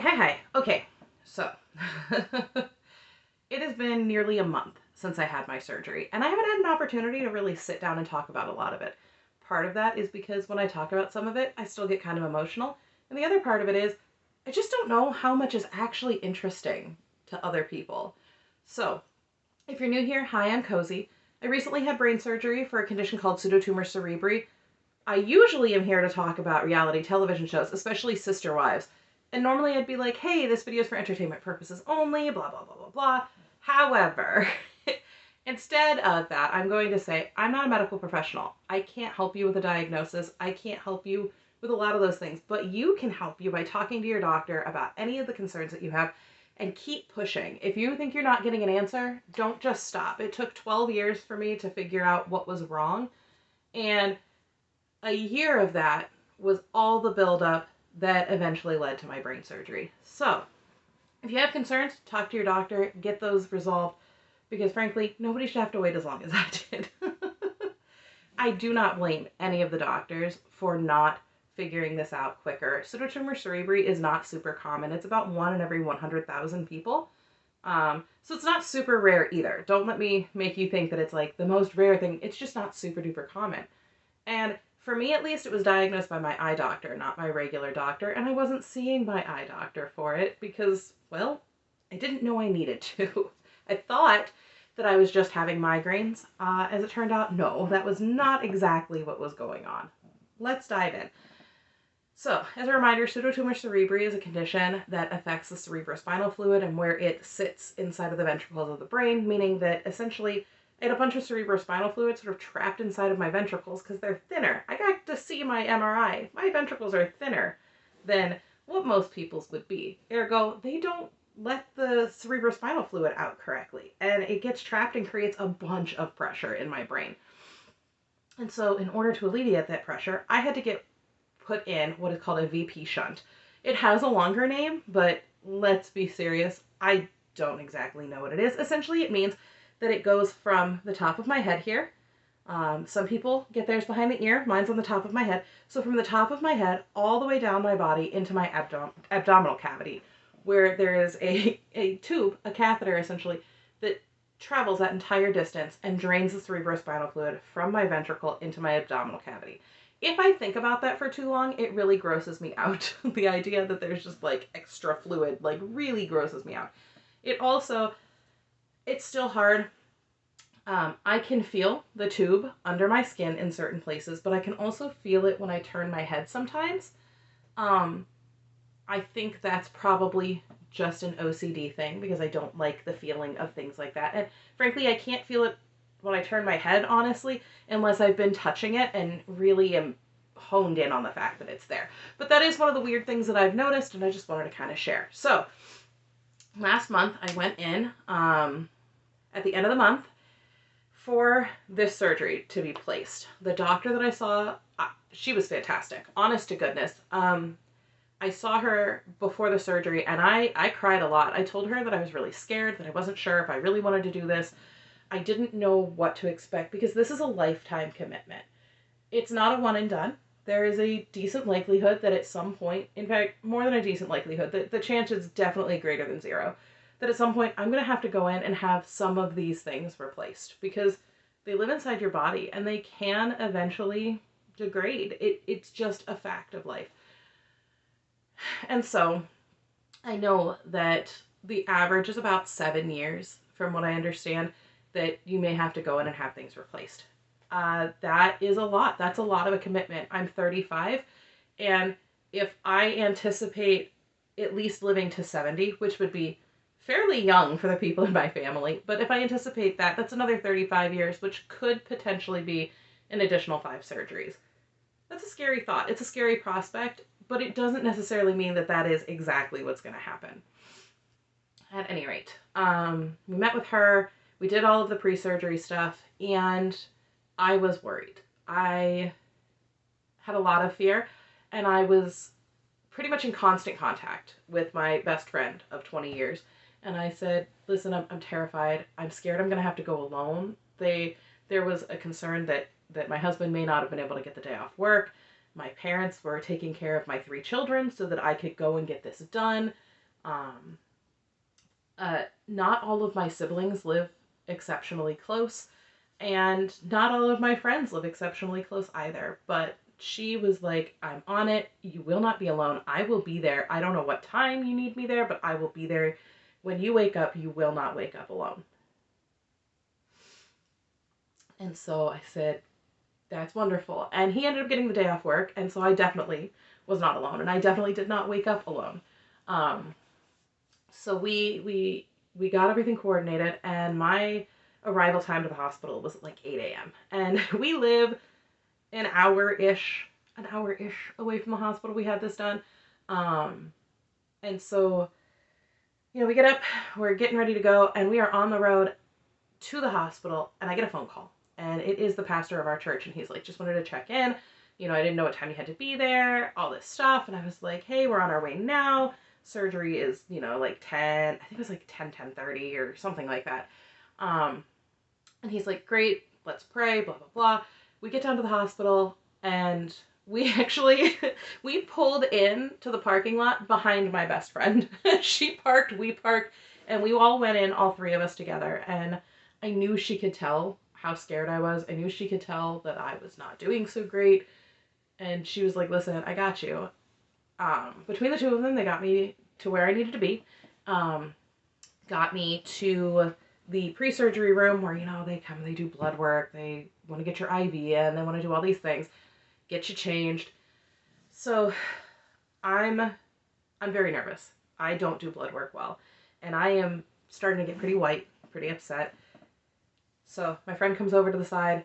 Hi. Okay, so it has been nearly a month since I had my surgery, and I haven't had an opportunity to really sit down and talk about a lot of it. Part of that is because when I talk about some of it, I still get kind of emotional, and the other part of it is I just don't know how much is actually interesting to other people. So, if you're new here, hi, I'm Cozy. I recently had brain surgery for a condition called pseudotumor cerebri. I usually am here to talk about reality television shows, especially Sister Wives. And normally I'd be like, hey, this video is for entertainment purposes only, blah, blah, blah, blah, blah. However, instead of that, I'm going to say I'm not a medical professional. I can't help you with a diagnosis. I can't help you with a lot of those things, but you can help you by talking to your doctor about any of the concerns that you have and keep pushing. If you think you're not getting an answer, don't just stop. It took 12 years for me to figure out what was wrong. And a year of that was all the buildup that eventually led to my brain surgery. So, if you have concerns, talk to your doctor, get those resolved, because frankly, nobody should have to wait as long as I did. I do not blame any of the doctors for not figuring this out quicker. Pseudotumor cerebri is not super common. It's about 1 in every 100,000 people. So it's not super rare either. Don't let me make you think that it's like the most rare thing. It's just not super duper common. And for me, at least, it was diagnosed by my eye doctor, not my regular doctor. And I wasn't seeing my eye doctor for it because, well, I didn't know I needed to. I thought that I was just having migraines. As it turned out, no, that was not exactly what was going on. Let's dive in. So, as a reminder, pseudotumor cerebri is a condition that affects the cerebrospinal fluid and where it sits inside of the ventricles of the brain, meaning that essentially I had a bunch of cerebrospinal fluid sort of trapped inside of my ventricles because they're thinner. I got to see my MRI. My ventricles are thinner than what most people's would be. Ergo, they don't let the cerebrospinal fluid out correctly, and it gets trapped and creates a bunch of pressure in my brain. And so, in order to alleviate that pressure, I had to get put in what is called a VP shunt. It has a longer name, but let's be serious, I don't exactly know what it is. Essentially, it means that it goes from the top of my head here. Some people get theirs behind the ear. Mine's on the top of my head. So from the top of my head all the way down my body into my abdominal cavity, where there is a tube, a catheter essentially, that travels that entire distance and drains the cerebrospinal fluid from my ventricle into my abdominal cavity. If I think about that for too long, it really grosses me out. The idea that there's just like extra fluid like really grosses me out. It's still hard. I can feel the tube under my skin in certain places, but I can also feel it when I turn my head sometimes. Um, I think that's probably just an OCD thing because I don't like the feeling of things like that. And frankly, I can't feel it when I turn my head, honestly, unless I've been touching it and really am honed in on the fact that it's there. But that is one of the weird things that I've noticed, and I just wanted to kind of share. So, last month I went in at the end of the month for this surgery to be placed. The doctor that I saw, she was fantastic, honest to goodness. I saw her before the surgery and I cried a lot. I told her that I was really scared, that I wasn't sure if I really wanted to do this. I didn't know what to expect because this is a lifetime commitment. It's not a one and done. There is a decent likelihood that at some point, in fact, more than a decent likelihood, the chance is definitely greater than zero, that at some point I'm going to have to go in and have some of these things replaced because they live inside your body and they can eventually degrade. It's just a fact of life. And so I know that the average is about 7 years, from what I understand, that you may have to go in and have things replaced. That is a lot. That's a lot of a commitment. I'm 35, and if I anticipate at least living to 70, which would be fairly young for the people in my family, but if I anticipate that, that's another 35 years, which could potentially be an additional 5 surgeries. That's a scary thought. It's a scary prospect, but it doesn't necessarily mean that that is exactly what's going to happen. At any rate, we met with her, we did all of the pre-surgery stuff, and I was worried. I had a lot of fear, and I was pretty much in constant contact with my best friend of 20 years. And I said, listen, I'm terrified. I'm scared I'm going to have to go alone. There was a concern that my husband may not have been able to get the day off work. My parents were taking care of my 3 children so that I could go and get this done. Um, Not all of my siblings live exceptionally close, and not all of my friends live exceptionally close either. But she was like, I'm on it. You will not be alone. I will be there. I don't know what time you need me there, but I will be there. When you wake up, you will not wake up alone. And so I said, that's wonderful. And he ended up getting the day off work, and so I definitely was not alone, and I definitely did not wake up alone. Um, so we got everything coordinated, and my arrival time to the hospital was like 8 a.m. And we live an hour ish away from the hospital. We had this done, um, and so we get up, we're getting ready to go, and we are on the road to the hospital, and I get a phone call, and it is the pastor of our church, and he's like, just wanted to check in. I didn't know what time you had to be there, all this stuff, and I was like, hey, we're on our way now. Surgery is, like 10, I think it was like 10:30 or something like that. And he's like, great, let's pray, blah, blah, blah. We get down to the hospital, and we actually, we pulled in to the parking lot behind my best friend. She parked, we parked, and we all went in, all 3 of us together, and I knew she could tell how scared I was. I knew she could tell that I was not doing so great, and she was like, listen, I got you. Between the 2 of them, they got me to where I needed to be. Got me to the pre-surgery room where, they come, they do blood work, they want to get your IV in, they want to do all these things, get you changed. So I'm very nervous. I don't do blood work well, and I am starting to get pretty white, pretty upset. So my friend comes over to the side,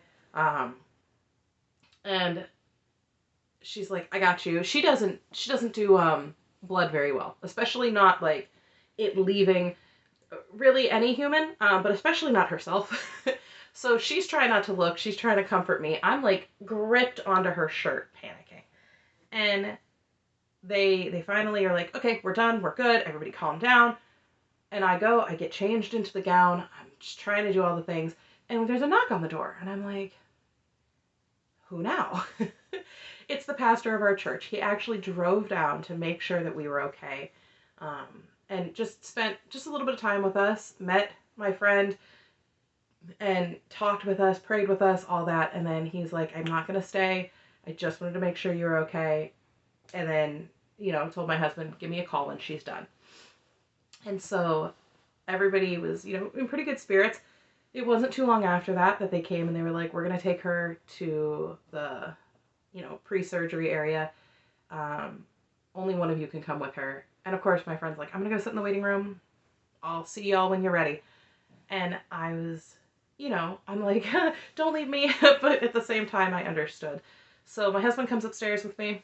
and she's like, I got you. She doesn't do blood very well, especially not like it leaving really any human, but especially not herself. So she's trying not to look. She's trying to comfort me. I'm like gripped onto her shirt, panicking. And they finally are like, okay, we're done. We're good. Everybody calm down. And I get changed into the gown. I'm just trying to do all the things. And there's a knock on the door. And I'm like, who now? It's the pastor of our church. He actually drove down to make sure that we were okay. And just spent just a little bit of time with us, met my friend, and talked with us, prayed with us, all that. And then he's like, I'm not going to stay. I just wanted to make sure you're okay. And then, told my husband, give me a call when she's done. And so everybody was, in pretty good spirits. It wasn't too long after that they came and they were like, we're going to take her to the, pre-surgery area. Only one of you can come with her. And of course, my friend's like, I'm going to go sit in the waiting room. I'll see y'all when you're ready. And I was, I'm like, don't leave me. But at the same time, I understood. So my husband comes upstairs with me.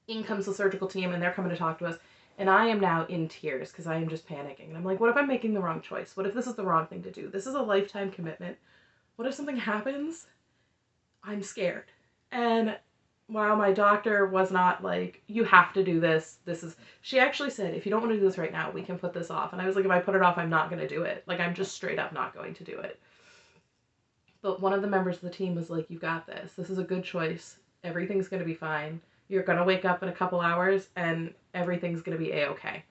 In comes the surgical team, and they're coming to talk to us. And I am now in tears because I am just panicking. And I'm like, what if I'm making the wrong choice? What if this is the wrong thing to do? This is a lifetime commitment. What if something happens? I'm scared. And while my doctor was not like, you have to do this, she actually said, if you don't want to do this right now, we can put this off. And I was like, if I put it off, I'm not going to do it. Like, I'm just straight up not going to do it. But one of the members of the team was like, you got this. This is a good choice. Everything's going to be fine. You're going to wake up in a couple hours and everything's going to be a-okay.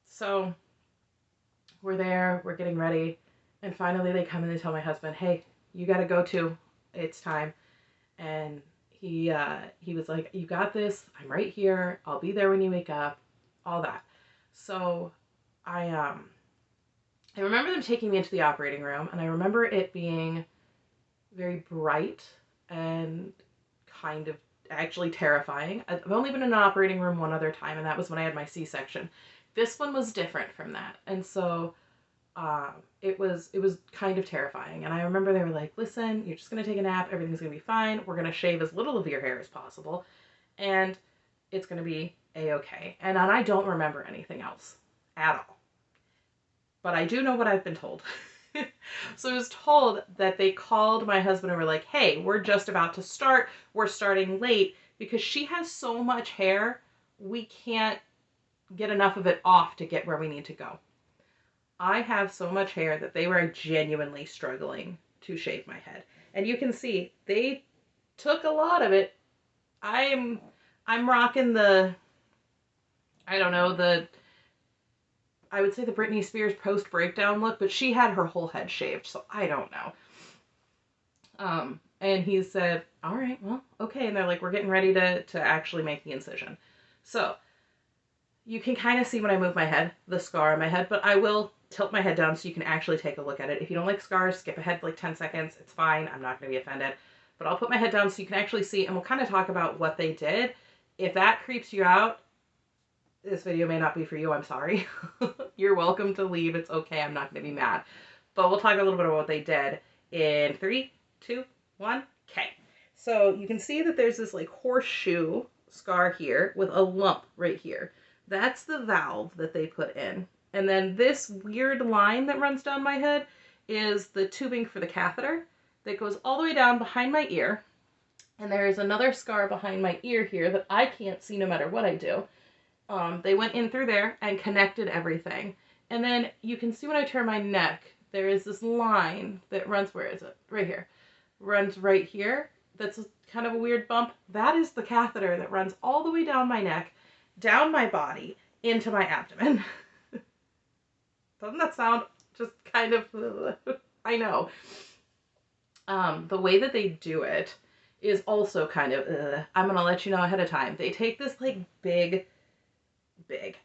So we're there, we're getting ready. And finally they come and they tell my husband, hey, you got to go too. It's time. And he was like, you got this. I'm right here. I'll be there when you wake up. All that. So I remember them taking me into the operating room, and I remember it being very bright and kind of actually terrifying. I've only been in an operating room one other time, and that was when I had my C-section. This one was different from that. And so it was kind of terrifying. And I remember they were like, listen, you're just going to take a nap. Everything's going to be fine. We're going to shave as little of your hair as possible. And it's going to be a-okay. And I don't remember anything else at all. But I do know what I've been told. So I was told that they called my husband and were like, hey, we're just about to start. We're starting late because she has so much hair. We can't get enough of it off to get where we need to go. I have so much hair that they were genuinely struggling to shave my head. And you can see they took a lot of it I'm rocking the, I don't know, I would say the Britney Spears post breakdown look, but she had her whole head shaved, so I don't know. And he said, all right, well, okay. And they're like, we're getting ready to actually make the incision. So you can kind of see when I move my head, the scar on my head, but I will tilt my head down so you can actually take a look at it. If you don't like scars, skip ahead like 10 seconds. It's fine. I'm not going to be offended. But I'll put my head down so you can actually see, and we'll kind of talk about what they did. If that creeps you out, this video may not be for you. I'm sorry. You're welcome to leave. It's okay. I'm not going to be mad. But we'll talk a little bit about what they did in 3, 2, 1. Okay. So you can see that there's this like horseshoe scar here with a lump right here. That's the valve that they put in. And then this weird line that runs down my head is the tubing for the catheter that goes all the way down behind my ear. And there is another scar behind my ear here that I can't see no matter what I do. They went in through there and connected everything. And then you can see when I turn my neck, there is this line that runs, where is it? Right here. Runs right here. That's kind of a weird bump. That is the catheter that runs all the way down my neck, down my body, into my abdomen. Doesn't that sound just kind of, I know. The way that they do it is also kind of, I'm going to let you know ahead of time. They take this like big,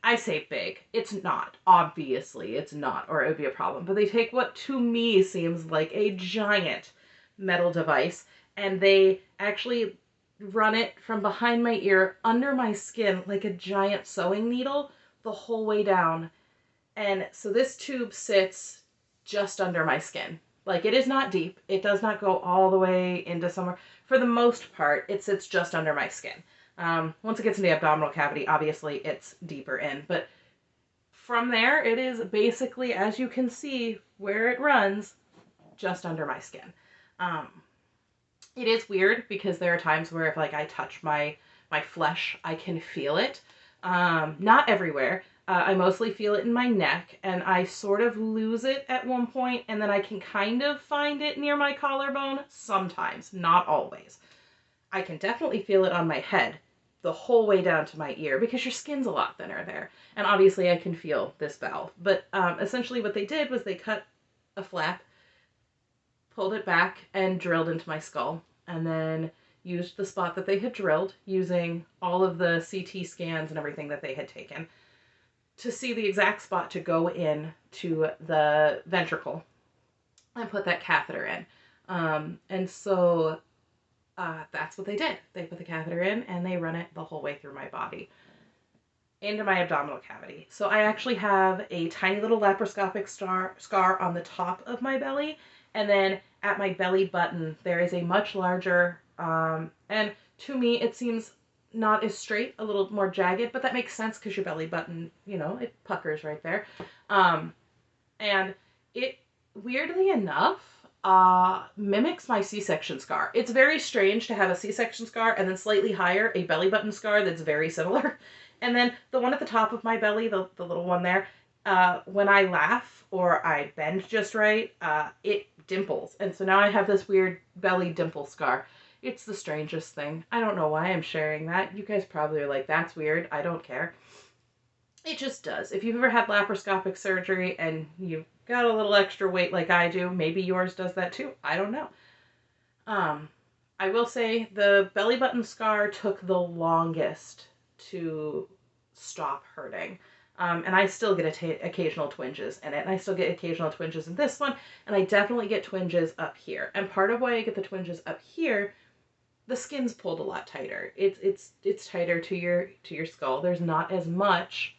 I say big, it's not, obviously it's not, or it would be a problem, but they take what to me seems like a giant metal device and they actually run it from behind my ear under my skin like a giant sewing needle the whole way down. And so this tube sits just under my skin. Like, it is not deep. It does not go all the way into somewhere. For the most part, it sits just under my skin. Once it gets in the abdominal cavity, obviously it's deeper in. But from there, it is basically, as you can see, where it runs, just under my skin. It is weird because there are times where if like I touch my flesh, I can feel it. Not everywhere. I mostly feel it in my neck, and I sort of lose it at one point, and then I can kind of find it near my collarbone sometimes, not always. I can definitely feel it on my head the whole way down to my ear because your skin's a lot thinner there. And obviously I can feel this valve. But essentially what they did was they cut a flap, pulled it back, and drilled into my skull, and then used the spot that they had drilled using all of the CT scans and everything that they had taken to see the exact spot to go in to the ventricle and put that catheter in. And so that's what they did. They put the catheter in and they run it the whole way through my body into my abdominal cavity. So I actually have a tiny little laparoscopic scar on the top of my belly. And then at my belly button, there is a much larger, and to me, it seems not as straight, a little more jagged, but that makes sense because your belly button, you know, it puckers right there. And it, weirdly enough, mimics my C-section scar. It's very strange to have a C-section scar and then slightly higher, a belly button scar that's very similar. And then the one at the top of my belly, the little one there, when I laugh or I bend just right, it dimples. And so now I have this weird belly dimple scar. It's the strangest thing. I don't know why I'm sharing that. You guys probably are like, that's weird. I don't care. It just does. If you've ever had laparoscopic surgery and you've got a little extra weight like I do, maybe yours does that too. I don't know. I will say the belly button scar took the longest to stop hurting. And I still get occasional twinges in it. And I still get occasional twinges in this one. And I definitely get twinges up here. And part of why I get the twinges up here, the skin's pulled a lot tighter. It's tighter to your skull. There's not as much,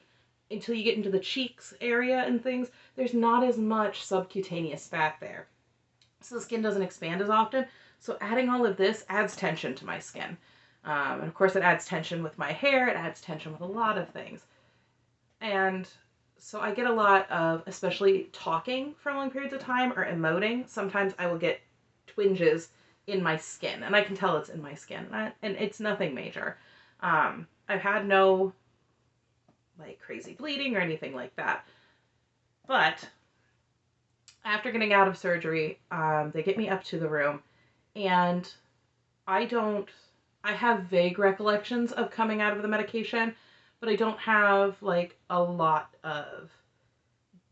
until you get into the cheeks area and things, there's not as much subcutaneous fat there. So the skin doesn't expand as often. So adding all of this adds tension to my skin. And of course it adds tension with my hair. It adds tension with a lot of things. And so I get a lot of, especially talking for long periods of time or emoting, sometimes I will get twinges in my skin. And I can tell it's in my skin. And it's nothing major. I've had no like crazy bleeding or anything like that. But after getting out of surgery, they get me up to the room, and I don't I have vague recollections of coming out of the medication, but I don't have like a lot of,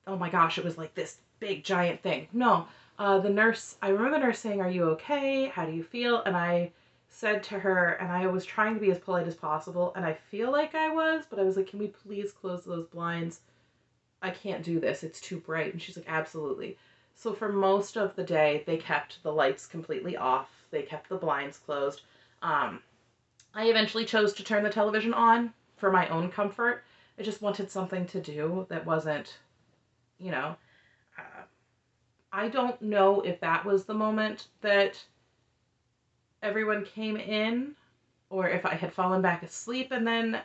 oh my gosh, it was like this big giant thing. No, the nurse, I remember the nurse saying, "Are you okay? How do you feel?" And I said to her, and I was trying to be as polite as possible, and I feel like I was, but I was like, "Can we please close those blinds? I can't do this. It's too bright." And she's like, "Absolutely." So for most of the day, they kept the lights completely off. They kept the blinds closed. Um, I eventually chose to turn the television on for my own comfort. I just wanted something to do that wasn't, you know, uh, I don't know if that was the moment that everyone came in or if I had fallen back asleep and then,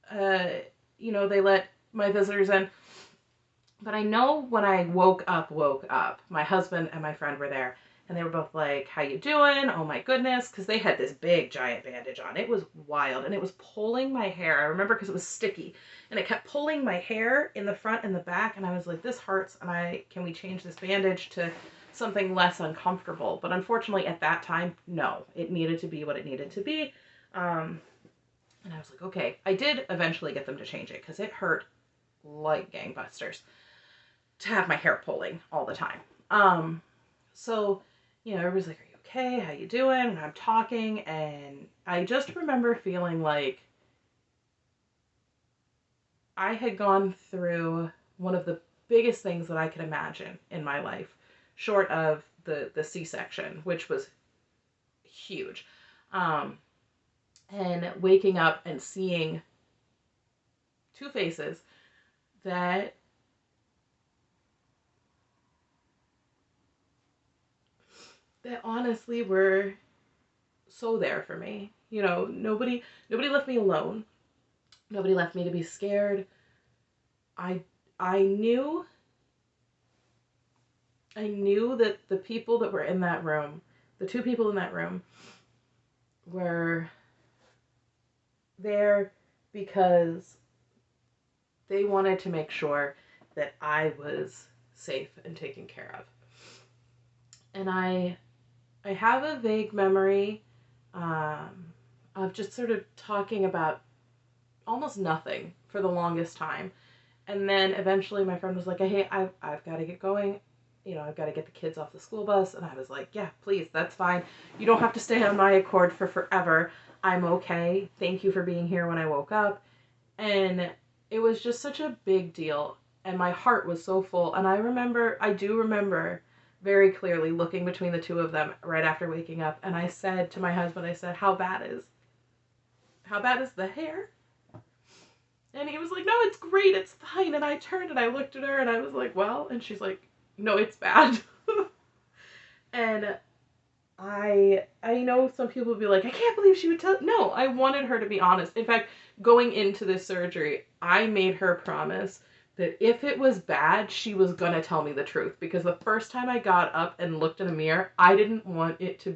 uh, they let my visitors in. But I know when I woke up, my husband and my friend were there, and they were both like, "How you doing? Oh my goodness," because they had this big giant bandage on. It was wild, and it was pulling my hair. I remember because it was sticky, and it kept pulling my hair in the front and the back, and I was like, "This hurts," and can we change this bandage to something less uncomfortable? But unfortunately, at that time, no, it needed to be what it needed to be. Um, and I was like, okay. I did eventually get them to change it because it hurt like gangbusters to have my hair pulling all the time. So, everybody's like, "Are you okay? How you doing?" And I'm talking, and I just remember feeling like I had gone through one of the biggest things that I could imagine in my life, short of the C-section, which was huge. Um, and waking up and seeing two faces that honestly were so there for me. Nobody left me alone. Nobody left me to be scared. I I knew that the people that were in that room, the two people in that room, were there because they wanted to make sure that I was safe and taken care of. And I have a vague memory um, of just sort of talking about almost nothing for the longest time. And then eventually my friend was like, "Hey, I've got to get going. I've got to get the kids off the school bus." And I was like, "Yeah, please, that's fine. You don't have to stay on my accord for forever. I'm okay. Thank you for being here when I woke up." And it was just such a big deal. And my heart was so full. And I do remember very clearly looking between the two of them right after waking up. And I said to my husband, I said, how bad is the hair?" And he was like, "No, it's great, it's fine." And I turned and I looked at her and I was like, "Well," and she's like, "No, it's bad." And I know some people would be like, "I can't believe she would tell." No, I wanted her to be honest. In fact, going into this surgery, I made her promise that if it was bad, she was gonna tell me the truth. Because the first time I got up and looked in a mirror, I didn't want to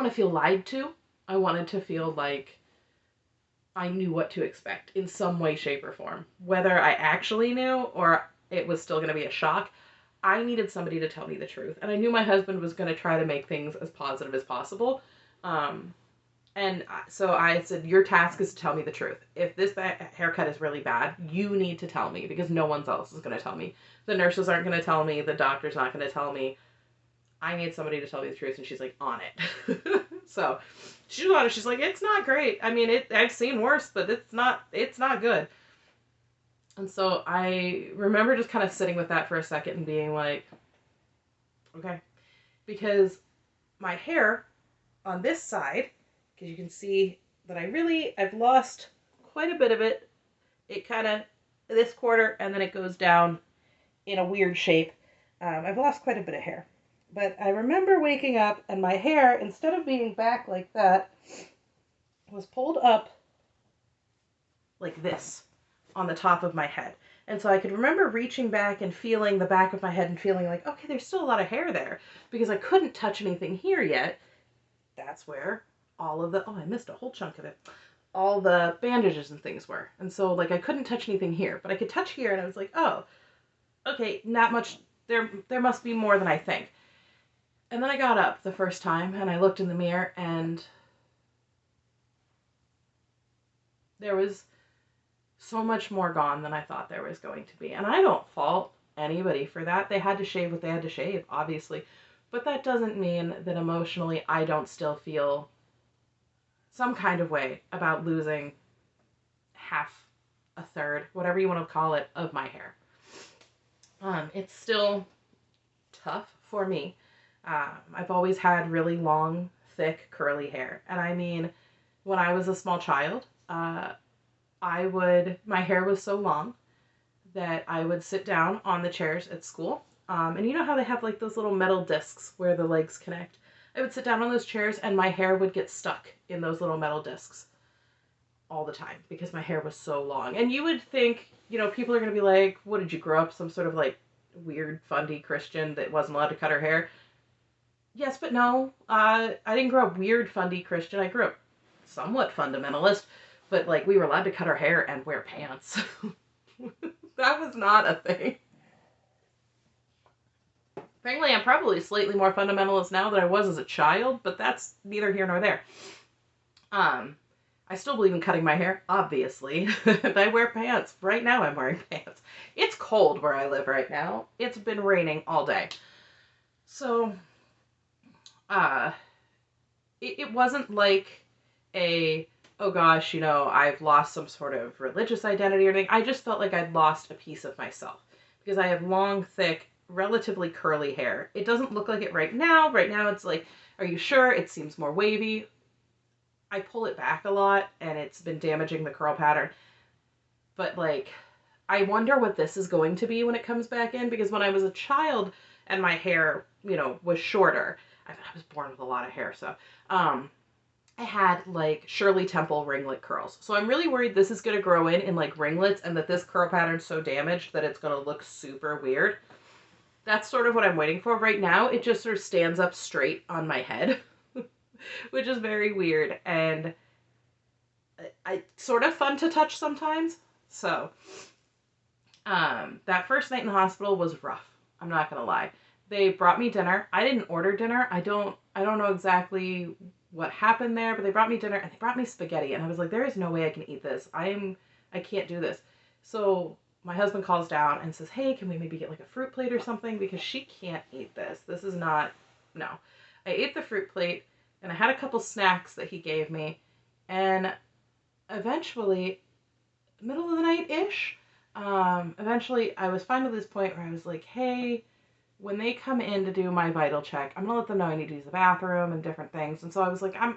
feel lied to. I wanted to feel like I knew what to expect in some way, shape, or form. Whether I actually knew or it was still going to be a shock, I needed somebody to tell me the truth. And I knew my husband was going to try to make things as positive as possible. Um, and so I said, "Your task is to tell me the truth. If this haircut is really bad, you need to tell me because no one else is going to tell me. The nurses aren't going to tell me. The doctor's not going to tell me. I need somebody to tell me the truth." And she's like, "On it." So she's on it. She's like, "It's not great. I mean, I've seen worse, but it's not good." And so I remember just kind of sitting with that for a second and being like, okay. Because my hair on this side, because you can see that I've lost quite a bit of it. It kind of, this quarter, and then it goes down in a weird shape. I've lost quite a bit of hair. But I remember waking up and my hair, instead of being back like that, was pulled up like this on the top of my head. And so I could remember reaching back and feeling the back of my head and feeling like, okay, there's still a lot of hair there because I couldn't touch anything here yet. That's where I missed a whole chunk of it. All the bandages and things were. And so like I couldn't touch anything here, but I could touch here and I was like, "Oh, okay, not much. There must be more than I think." And then I got up the first time and I looked in the mirror and there was so much more gone than I thought there was going to be. And I don't fault anybody for that. They had to shave what they had to shave, obviously. But that doesn't mean that emotionally I don't still feel some kind of way about losing half, a third, whatever you want to call it, of my hair. It's still tough for me. I've always had really long, thick, curly hair. And I mean, when I was a small child, my hair was so long that I would sit down on the chairs at school. And you know how they have like those little metal discs where the legs connect? I would sit down on those chairs and my hair would get stuck in those little metal discs all the time because my hair was so long. And you would think, people are going to be like, what did you grow up? Some sort of like weird, fundy Christian that wasn't allowed to cut her hair? Yes, but no. I didn't grow up weird, fundy Christian. I grew up somewhat fundamentalist, but like we were allowed to cut our hair and wear pants. That was not a thing. Frankly, I'm probably slightly more fundamentalist now than I was as a child, but that's neither here nor there. I still believe in cutting my hair, obviously. And I wear pants. Right now I'm wearing pants. It's cold where I live right now. It's been raining all day. So, it wasn't like oh gosh, I've lost some sort of religious identity or anything. I just felt like I'd lost a piece of myself because I have long, thick, relatively curly hair. It doesn't look like it right now. Right now it's like, are you sure? It seems more wavy. I pull it back a lot and it's been damaging the curl pattern. But like, I wonder what this is going to be when it comes back in, because when I was a child and my hair, was shorter, I was born with a lot of hair, so, I had like Shirley Temple ringlet curls. So I'm really worried this is going to grow in like ringlets and that this curl pattern's so damaged that it's going to look super weird. That's sort of what I'm waiting for. Right now, it just sort of stands up straight on my head, which is very weird and I sort of fun to touch sometimes. So, that first night in the hospital was rough. I'm not going to lie. They brought me dinner. I didn't order dinner. I don't know exactly what happened there, but they brought me dinner and they brought me spaghetti and I was like, there is no way I can eat this. I can't do this. So my husband calls down and says, hey, can we maybe get like a fruit plate or something? Because she can't eat this. This is not, no. I ate the fruit plate and I had a couple snacks that he gave me. And eventually, middle of the night-ish, eventually I was finally at this point where I was like, hey, when they come in to do my vital check, I'm going to let them know I need to use the bathroom and different things. And so I was like, I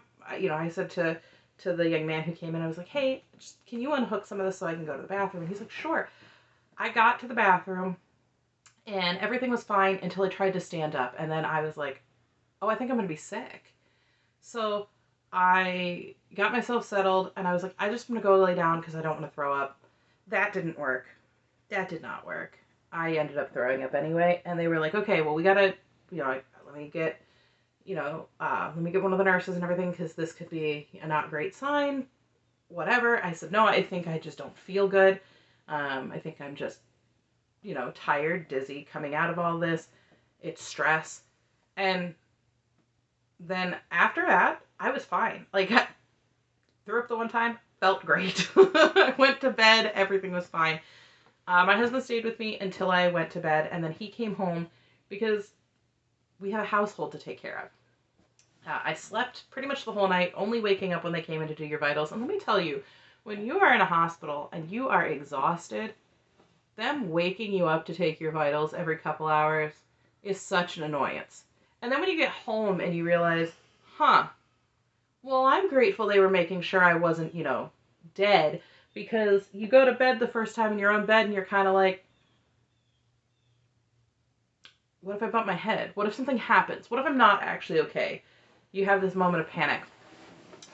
said to the young man who came in, I was like, hey, can you unhook some of this so I can go to the bathroom? And he's like, sure. I got to the bathroom and everything was fine until I tried to stand up. And then I was like, oh, I think I'm going to be sick. So I got myself settled and I was like, I just want to go lay down because I don't want to throw up. That didn't work. That did not work. I ended up throwing up anyway, and they were like, okay, well, we gotta, let me get one of the nurses and everything, because this could be a not great sign, whatever. I said, no, I think I just don't feel good. I think I'm just, tired, dizzy, coming out of all this. It's stress. And then after that, I was fine. Like, I threw up the one time, felt great. I went to bed, everything was fine. My husband stayed with me until I went to bed, and then he came home because we had a household to take care of. I slept pretty much the whole night, only waking up when they came in to do your vitals. And let me tell you, when you are in a hospital and you are exhausted, them waking you up to take your vitals every couple hours is such an annoyance. And then when you get home and you realize, well, I'm grateful they were making sure I wasn't, dead. Because you go to bed the first time in your own bed and you're kind of like, what if I bump my head? What if something happens? What if I'm not actually okay? You have this moment of panic.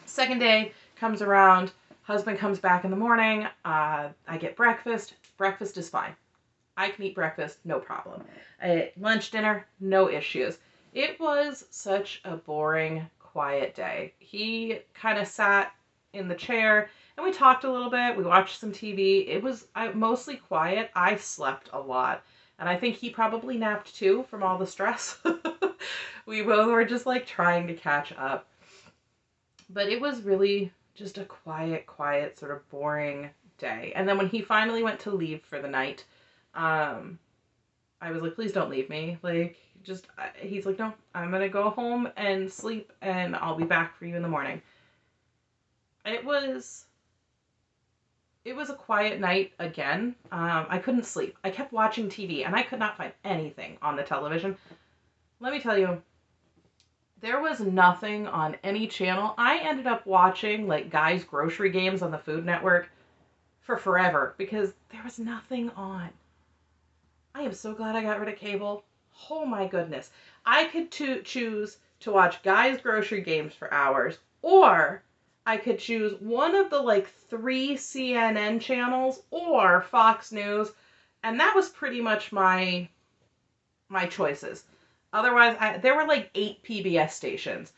Second day comes around. Husband comes back in the morning. I get breakfast. Breakfast is fine. I can eat breakfast, no problem. Lunch, dinner, no issues. It was such a boring, quiet day. He kind of sat in the chair and we talked a little bit. We watched some TV. It was mostly quiet. I slept a lot. And I think he probably napped too from all the stress. We both were just like trying to catch up. But it was really just a quiet, sort of boring day. And then when he finally went to leave for the night, I was like, please don't leave me. Like, he's like, no, I'm going to go home and sleep and I'll be back for you in the morning. It was a quiet night again. I couldn't sleep. I kept watching TV and I could not find anything on the television. Let me tell you, there was nothing on any channel. I ended up watching like Guy's Grocery Games on the Food Network for forever because there was nothing on. I am so glad I got rid of cable. Oh my goodness. I could choose to watch Guy's Grocery Games for hours, or I could choose one of the like 3 CNN channels or Fox News, and that was pretty much my choices. Otherwise, there were like 8 PBS stations,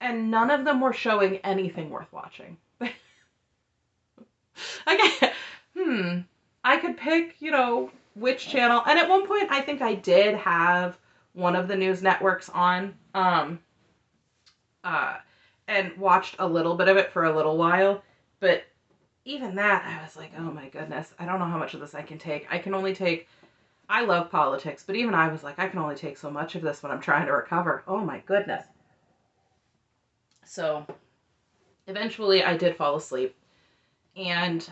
and none of them were showing anything worth watching. Okay, I could pick, which channel. And at one point, I think I did have one of the news networks on, and watched a little bit of it for a little while. But even that, I was like, oh my goodness, I don't know how much of this I can take. I love politics, but even I was like, I can only take so much of this when I'm trying to recover. Oh my goodness. So eventually I did fall asleep. And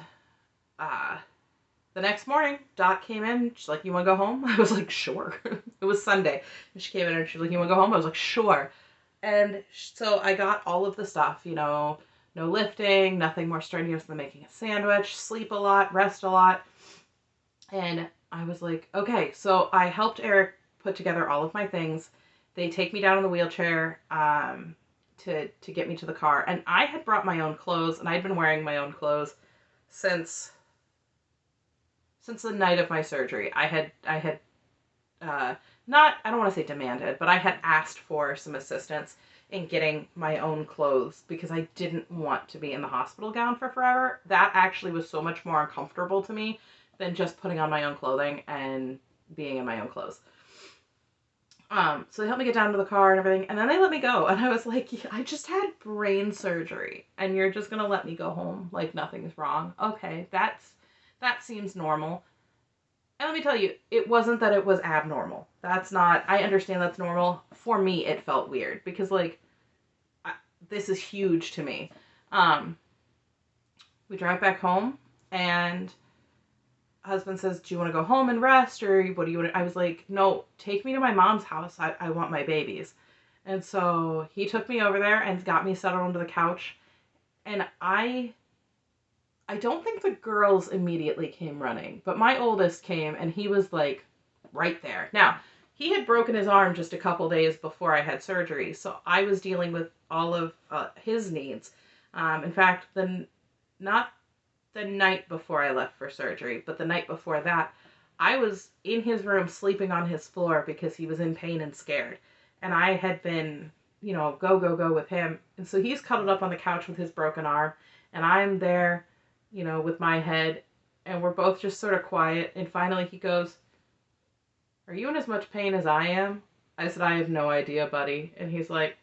the next morning, Doc came in. She's like, you want to go home? I was like, sure. It was Sunday. And she came in and she's like, you want to go home? I was like, sure. And so I got all of the stuff, no lifting, nothing more strenuous than making a sandwich, sleep a lot, rest a lot. And I was like, okay. So I helped Eric put together all of my things. They take me down in the wheelchair to get me to the car. And I had brought my own clothes, and I'd been wearing my own clothes since the night of my surgery. I had not, I don't want to say demanded, but I had asked for some assistance in getting my own clothes because I didn't want to be in the hospital gown for forever. That actually was so much more uncomfortable to me than just putting on my own clothing and being in my own clothes. So they helped me get down to the car and everything, and then they let me go. And I was like, I just had brain surgery, and you're just gonna let me go home like nothing's wrong. Okay, that seems normal. And let me tell you, it wasn't that it was abnormal. I understand that's normal. For me, it felt weird because, like, this is huge to me. We drive back home, and husband says, do you want to go home and rest, or what do you want? I was like, no, take me to my mom's house. I want my babies. And so he took me over there and got me settled onto the couch. And I don't think the girls immediately came running, but my oldest came, and he was like right there. Now, he had broken his arm just a couple days before I had surgery, so I was dealing with all of his needs. In fact, not the night before I left for surgery, but the night before that, I was in his room sleeping on his floor because he was in pain and scared. And I had been, go with him. And so he's cuddled up on the couch with his broken arm, and I'm there, with my head, and we're both just sort of quiet. And finally he goes, are you in as much pain as I am? I said, I have no idea, buddy. And he's like,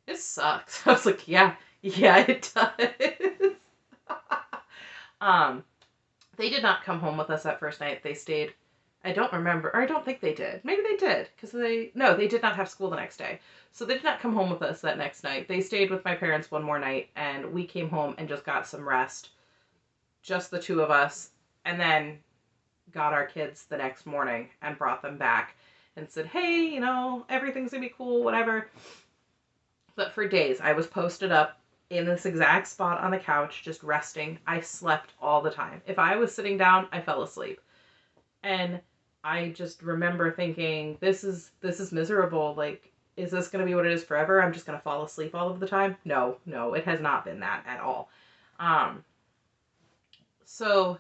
this sucks. I was like, yeah, it does. They did not come home with us that first night. They stayed. I don't remember, or I don't think they did. Maybe they did, because they did not have school the next day. So they did not come home with us that next night. They stayed with my parents one more night, and we came home and just got some rest. Just the two of us, and then got our kids the next morning and brought them back and said, hey, everything's gonna be cool, whatever. But for days, I was posted up in this exact spot on the couch, just resting. I slept all the time. If I was sitting down, I fell asleep. And I just remember thinking, this is miserable. Like, is this going to be what it is forever? I'm just going to fall asleep all of the time? No, it has not been that at all. So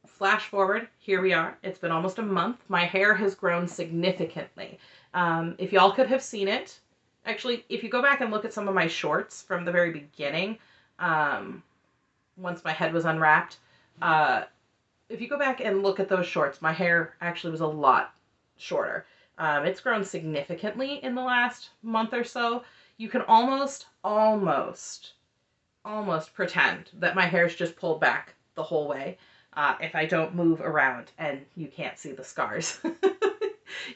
flash forward, here we are. It's been almost a month. My hair has grown significantly. If y'all could have seen it, actually, if you go back and look at some of my shorts from the very beginning, once my head was unwrapped, if you go back and look at those shorts, my hair actually was a lot shorter. It's grown significantly in the last month or so. You can almost pretend that my hair's just pulled back the whole way if I don't move around and you can't see the scars.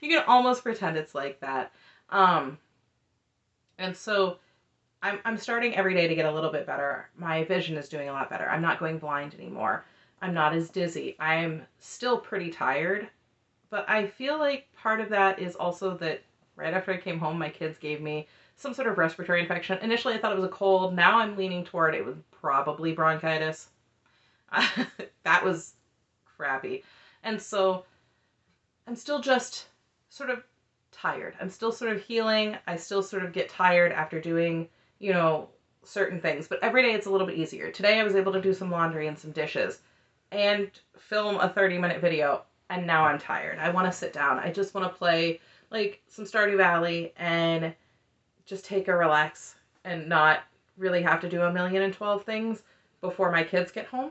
You can almost pretend it's like that. And so I'm starting every day to get a little bit better. My vision is doing a lot better. I'm not going blind anymore. I'm not as dizzy. I'm still pretty tired, but I feel like part of that is also that right after I came home, my kids gave me some sort of respiratory infection. Initially, I thought it was a cold. Now I'm leaning toward it was probably bronchitis. That was crappy. And so I'm still just sort of tired. I'm still sort of healing. I still sort of get tired after doing, certain things. But every day it's a little bit easier. Today I was able to do some laundry and some dishes and film a 30-minute video. And now I'm tired. I want to sit down. I just want to play like some Stardew Valley and just take a relax and not really have to do 1,012 things before my kids get home.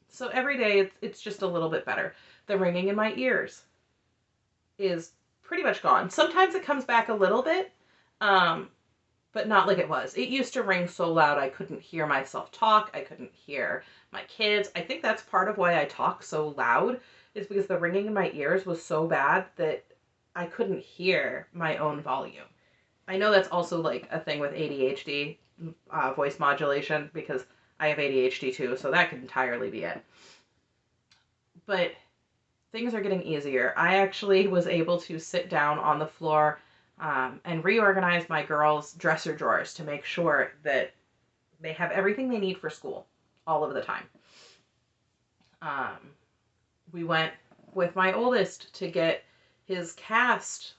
So every day it's just a little bit better. The ringing in my ears is pretty much gone. Sometimes it comes back a little bit, but not like it was. It used to ring so loud I couldn't hear myself talk. I couldn't hear my kids. I think that's part of why I talk so loud is because the ringing in my ears was so bad that I couldn't hear my own volume. I know that's also like a thing with ADHD, voice modulation, because I have ADHD too, so that could entirely be it. But things are getting easier. I actually was able to sit down on the floor and reorganize my girls' dresser drawers to make sure that they have everything they need for school all of the time. We went with my oldest to get his cast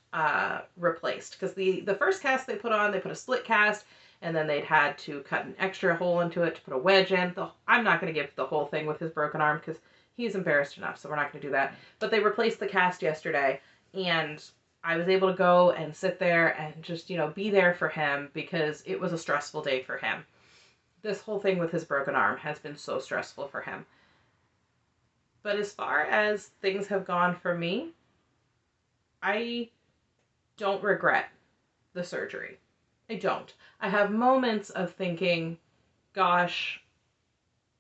replaced because the first cast they put on, they put a split cast, and then they'd had to cut an extra hole into it to put a wedge in. I'm not going to give the whole thing with his broken arm because he's embarrassed enough, so we're not going to do that. But they replaced the cast yesterday, and I was able to go and sit there and just, be there for him because it was a stressful day for him. This whole thing with his broken arm has been so stressful for him. But as far as things have gone for me, I don't regret the surgery. I don't. I have moments of thinking, gosh,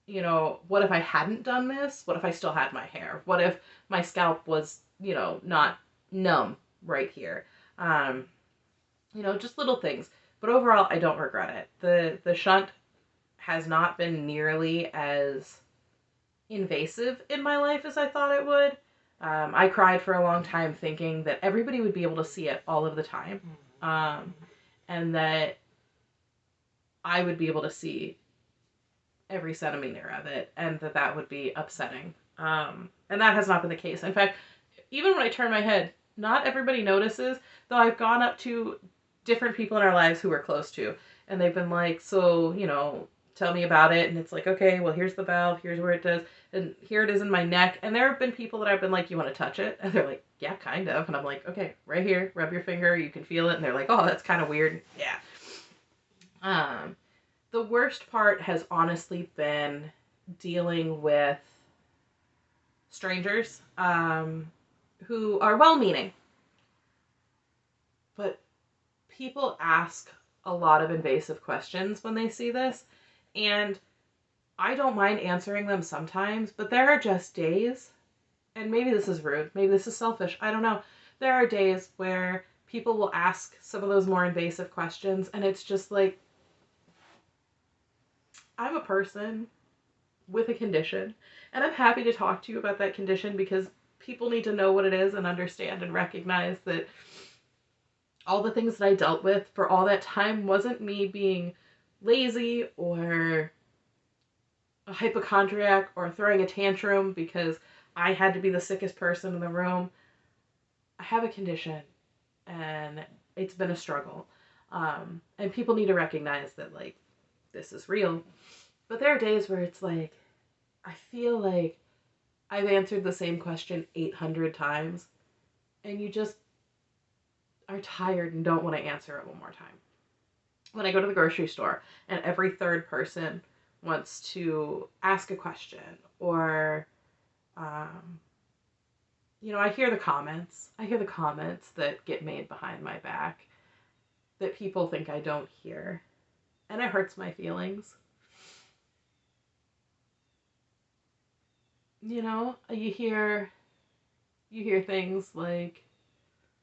what if I hadn't done this? What if I still had my hair? What if my scalp was, not numb right here? Just little things. But overall, I don't regret it. The shunt has not been nearly as invasive in my life as I thought it would. I cried for a long time thinking that everybody would be able to see it all of the time. And that I would be able to see every centimeter of it, and that would be upsetting. And that has not been the case. In fact, even when I turn my head, not everybody notices, though I've gone up to different people in our lives who we're close to, and they've been like, so, tell me about it. And it's like, okay, well, here's the valve, here's where it does, and here it is in my neck. And there have been people that I've been like, you want to touch it? And they're like, yeah, kind of. And I'm like, okay, right here, rub your finger, you can feel it. And they're like, oh, that's kind of weird. Yeah. The worst part has honestly been dealing with strangers who are well-meaning, but people ask a lot of invasive questions when they see this, and I don't mind answering them sometimes, but there are just days, and maybe this is rude, maybe this is selfish, I don't know. There are days where people will ask some of those more invasive questions, and it's just like, I'm a person with a condition, and I'm happy to talk to you about that condition because people need to know what it is and understand and recognize that all the things that I dealt with for all that time wasn't me being lazy or a hypochondriac or throwing a tantrum because I had to be the sickest person in the room. I have a condition, and it's been a struggle. And people need to recognize that, like, this is real. But there are days where it's like, I feel like I've answered the same question 800 times, and you just are tired and don't want to answer it one more time. When I go to the grocery store and every third person wants to ask a question or I hear the comments. I hear the comments that get made behind my back that people think I don't hear. And it hurts my feelings. You hear things like,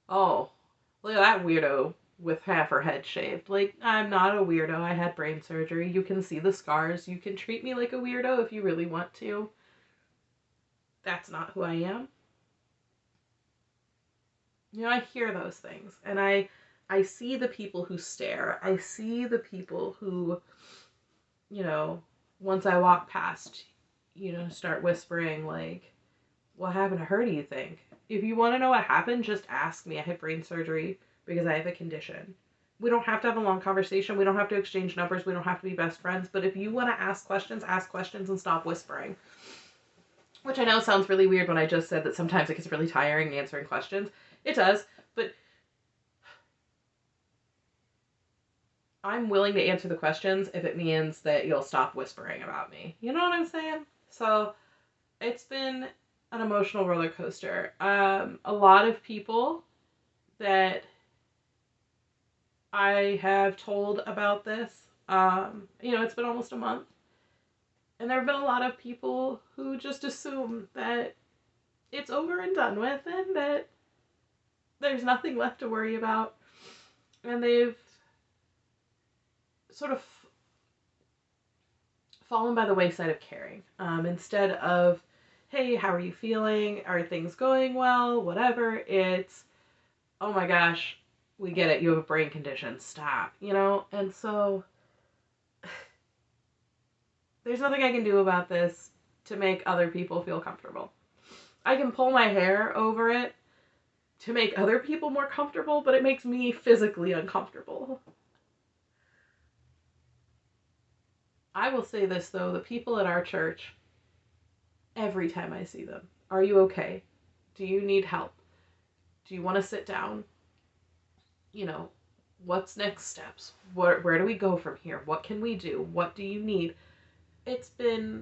oh, look at that weirdo with half her head shaved. Like, I'm not a weirdo. I had brain surgery. You can see the scars. You can treat me like a weirdo if you really want to. That's not who I am. I hear those things, and I see the people who stare. I see the people who, once I walk past, start whispering like, what happened to her, do you think? If you want to know what happened, just ask me. I had brain surgery because I have a condition. We don't have to have a long conversation. We don't have to exchange numbers. We don't have to be best friends. But if you want to ask questions and stop whispering. Which I know sounds really weird when I just said that sometimes it gets really tiring answering questions. It does, but I'm willing to answer the questions if it means that you'll stop whispering about me. You know what I'm saying? So it's been an emotional roller coaster. A lot of people that I have told about this, it's been almost a month. And there have been a lot of people who just assume that it's over and done with and that there's nothing left to worry about. And they've sort of fallen by the wayside of caring. Instead of, hey, how are you feeling? Are things going well? Whatever. It's, oh my gosh, we get it. You have a brain condition. Stop. And so there's nothing I can do about this to make other people feel comfortable. I can pull my hair over it to make other people more comfortable, but it makes me physically uncomfortable. I will say this, though. The people at our church, every time I see them, are you okay? Do you need help? Do you want to sit down? What's next steps? Where do we go from here? What can we do? What do you need? It's been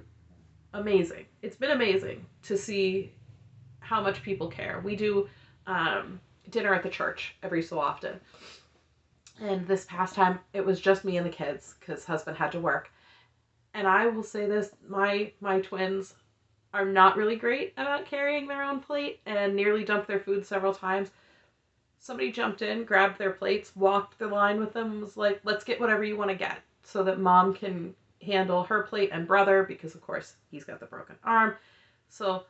amazing. It's been amazing to see how much people care. We do dinner at the church every so often. And this past time, it was just me and the kids because husband had to work. And I will say this, my twins are not really great about carrying their own plate and nearly dumped their food several times. Somebody jumped in, grabbed their plates, walked the line with them, and was like, let's get whatever you want to get so that mom can handle her plate and brother because, of course, he's got the broken arm. So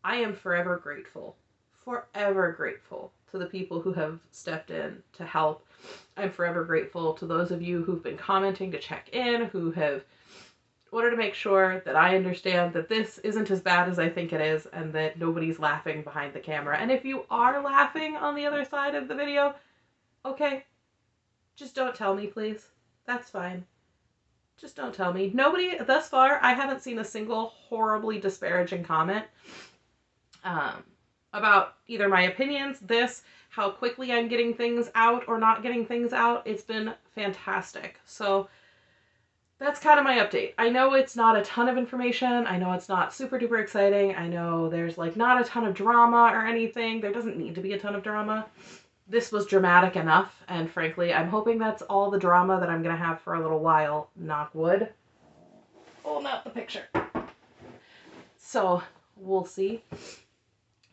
I am forever grateful to the people who have stepped in to help. I'm forever grateful to those of you who've been commenting to check in, who have wanted to make sure that I understand that this isn't as bad as I think it is and that nobody's laughing behind the camera. And if you are laughing on the other side of the video, okay, just don't tell me, please. That's fine. Just don't tell me. Nobody, thus far, I haven't seen a single horribly disparaging comment about either my opinions, how quickly I'm getting things out or not getting things out. It's been fantastic. So that's kind of my update. I know it's not a ton of information. I know it's not super duper exciting. I know there's not a ton of drama or anything. There doesn't need to be a ton of drama. This was dramatic enough, and frankly, I'm hoping that's all the drama that I'm going to have for a little while. Knock wood. Oh, not the picture. So, we'll see.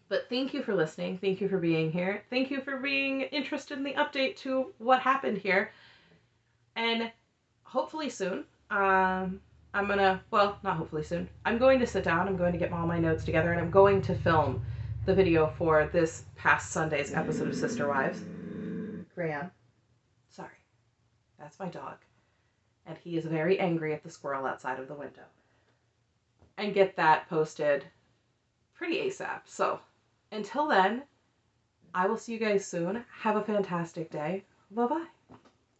But thank you for listening. Thank you for being here. Thank you for being interested in the update to what happened here. And hopefully soon, not hopefully soon. I'm going to sit down, I'm going to get all my notes together, and I'm going to film the video for this past Sunday's episode of Sister Wives. Graham, sorry. That's my dog. And he is very angry at the squirrel outside of the window. And get that posted pretty ASAP. So, until then, I will see you guys soon. Have a fantastic day. Bye-bye.